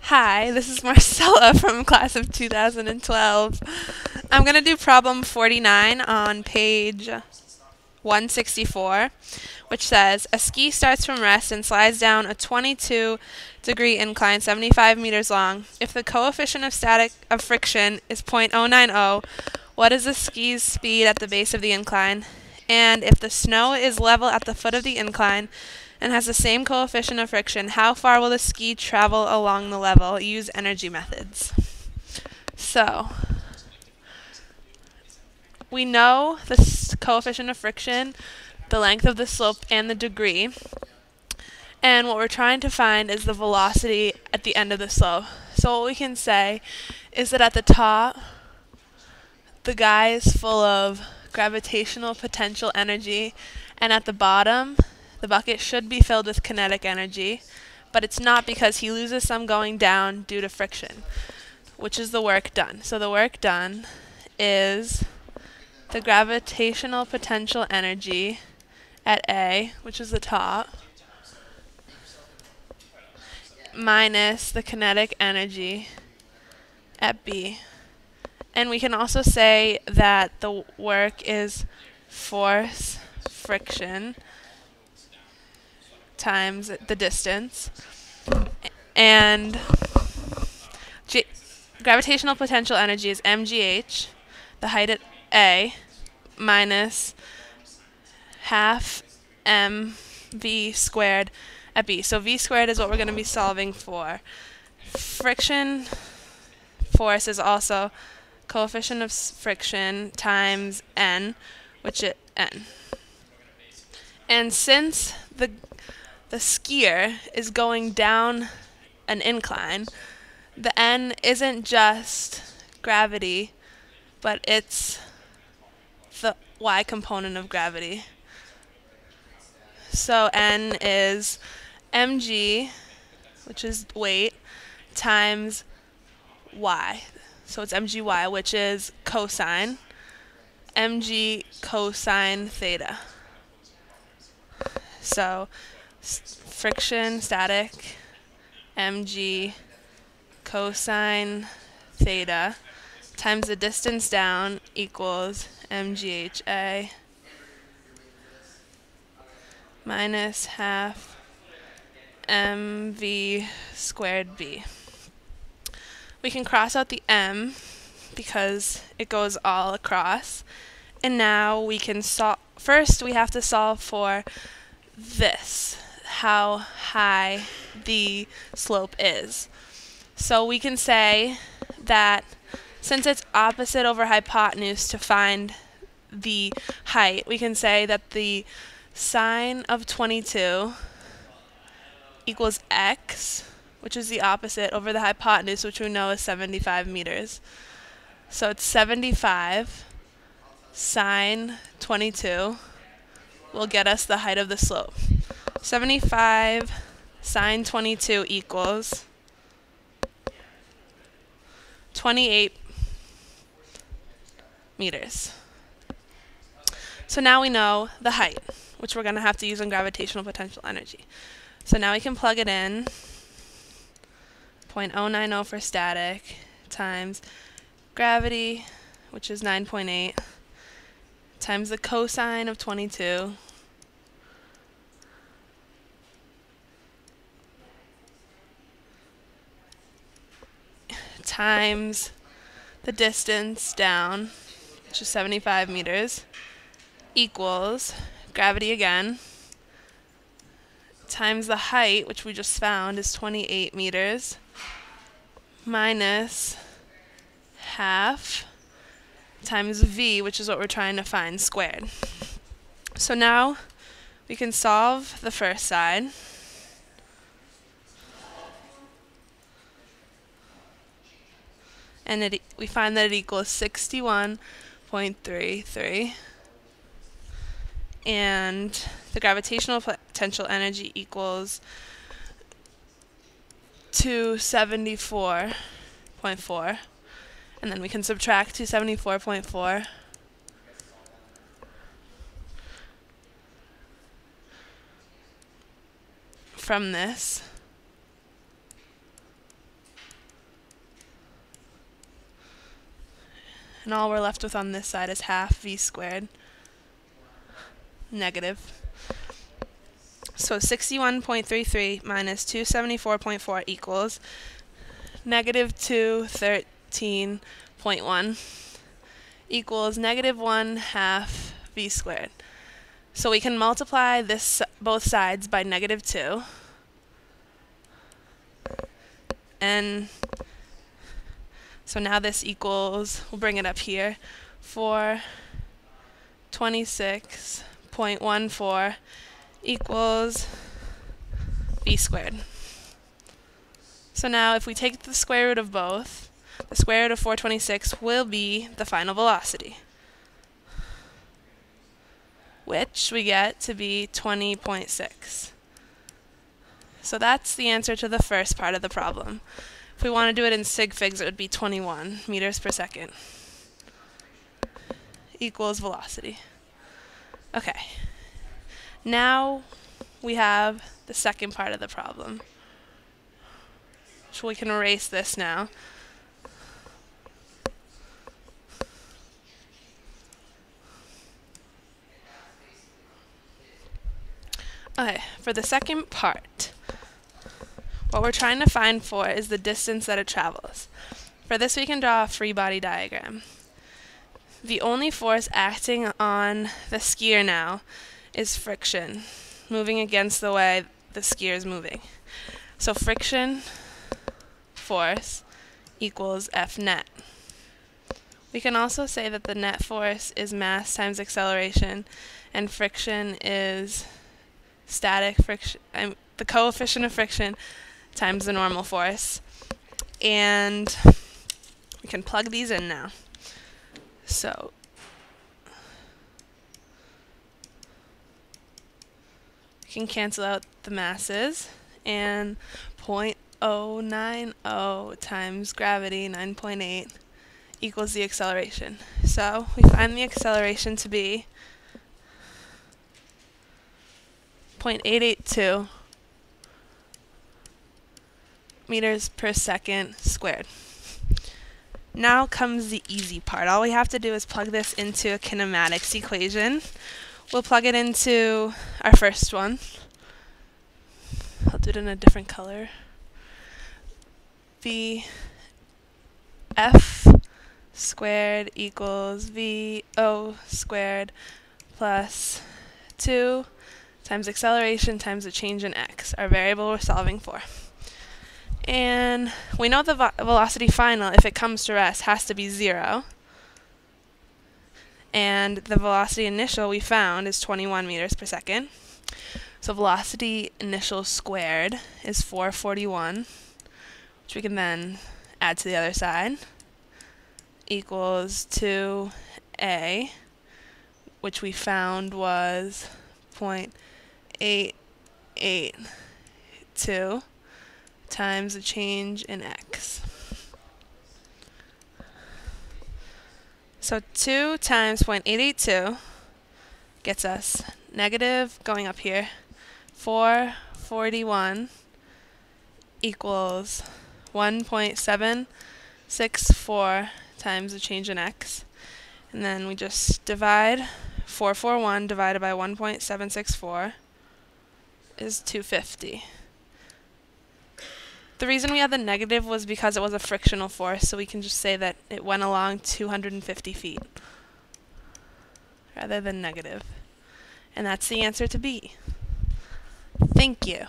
Hi, this is Marcella from class of 2012. I'm going to do problem 49 on page 164, which says, a ski starts from rest and slides down a 22-degree incline 75 meters long. If the coefficient of friction is 0.090, what is the ski's speed at the base of the incline? And if the snow is level at the foot of the incline and has the same coefficient of friction, how far will the ski travel along the level? Use energy methods. So, we know the coefficient of friction, the length of the slope, and the degree. And what we're trying to find is the velocity at the end of the slope. So what we can say is that at the top, the guy is full of gravitational potential energy, and at the bottom, the bucket should be filled with kinetic energy, but it's not because he loses some going down due to friction, which is the work done. So the work done is the gravitational potential energy at A, which is the top, minus the kinetic energy at B. And we can also say that the work is force friction times the distance. And gravitational potential energy is mgh, the height at A, minus half mv squared at B. So v squared is what we're going to be solving for. Friction force is also coefficient of friction times n, which is n. And since the skier is going down an incline, the n isn't just gravity, but it's the y component of gravity. So n is mg, which is weight, times y. So it's mgy, which is cosine, mg cosine theta. So friction, static, mg cosine theta times the distance down equals mgha minus half mv squared b. We can cross out the m because it goes all across. And now we can solve. First, we have to solve for this, how high the slope is. So we can say that since it's opposite over hypotenuse to find the height, we can say that the sine of 22 equals x, which is the opposite, over the hypotenuse, which we know is 75 meters. So it's 75 sine 22 will get us the height of the slope. 75 sine 22 equals 28 meters. So now we know the height, which we're going to have to use in gravitational potential energy. So now we can plug it in. 0.090 for static times gravity, which is 9.8, times the cosine of 22, times the distance down, which is 75 meters, equals gravity again, times the height, which we just found is 28 meters, minus half times v, which is what we're trying to find, squared. So now we can solve the first side. And we find that it equals 61.33. And the gravitational potential energy equals 274.4. And then we can subtract 274.4 from this. And all we're left with on this side is half v squared negative. So 61.33 minus 274.4 equals negative 213.1 equals negative 1/2 v squared. So we can multiply this both sides by negative 2. And so now this equals, we'll bring it up here, 426.14 equals v squared. So now if we take the square root of both, the square root of 426 will be the final velocity, which we get to be 20.6. So that's the answer to the first part of the problem. If we want to do it in sig figs, it would be 21 meters per second equals velocity. Okay. Now we have the second part of the problem. So we can erase this now. Okay, for the second part, what we're trying to find for is the distance that it travels. For this, we can draw a free body diagram. The only force acting on the skier now is friction, moving against the way the skier is moving. So friction force equals F net. We can also say that the net force is mass times acceleration, and friction is static friction, the coefficient of friction times the normal force. And we can plug these in now. So we can cancel out the masses, and 0.090 times gravity, 9.8, equals the acceleration. So we find the acceleration to be 0.882 meters per second squared. Now comes the easy part. All we have to do is plug this into a kinematics equation. We'll plug it into our first one. I'll do it in a different color. V F squared equals VO squared plus 2 times acceleration times the change in x, our variable we're solving for. And we know the velocity final, if it comes to rest, has to be 0. And the velocity initial we found is 21 meters per second. So velocity initial squared is 441, which we can then add to the other side, equals 2a, which we found was 0.882 times the change in x. So 2 times 0.882 gets us negative, going up here, 441 equals 1.764 times the change in x. And then we just divide 441 divided by 1.764 is 250. The reason we had the negative was because it was a frictional force, so we can just say that it went along 250 feet rather than negative. And that's the answer to B. Thank you.